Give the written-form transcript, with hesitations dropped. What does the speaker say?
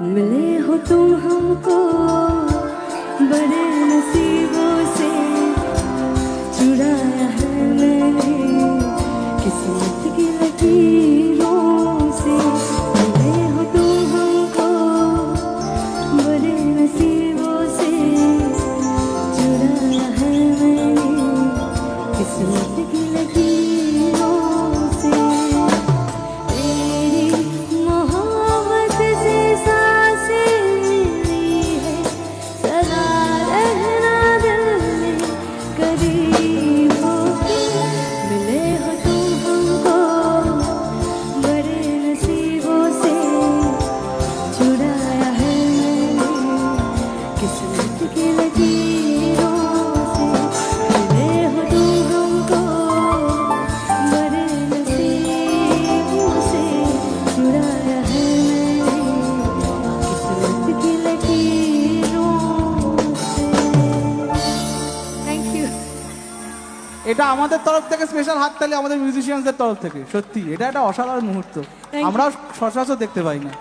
मिले हो तुम हमको बड़े नसीबों से, चुराया है मैंने किस्मत की लकीरों से। मिले हो तुम हमको बड़े नसीबों से, चुराया है मैंने किस्मत की लकीरों से। तेरी मोहब्बत से सांसें मिली है, सदा रहना दिल में करीब होके। मिले हो तुम हमको बड़े नसीबों से, चुराया है मैंने किस्मत की लकीरों से। मिले हो तुम हमको बड़े नसीबों से, चुराया है मैंने किस्मत की लकीरों से। Thank you. এটা আমাদের তরফ থেকে স্পেশাল হাততালি আমাদের মিউজিশিয়ানদের তরফ থেকে। সত্যি এটা একটা অসাধারণ মুহূর্ত, you. আমরাও সচরাচর দেখতে পাই না।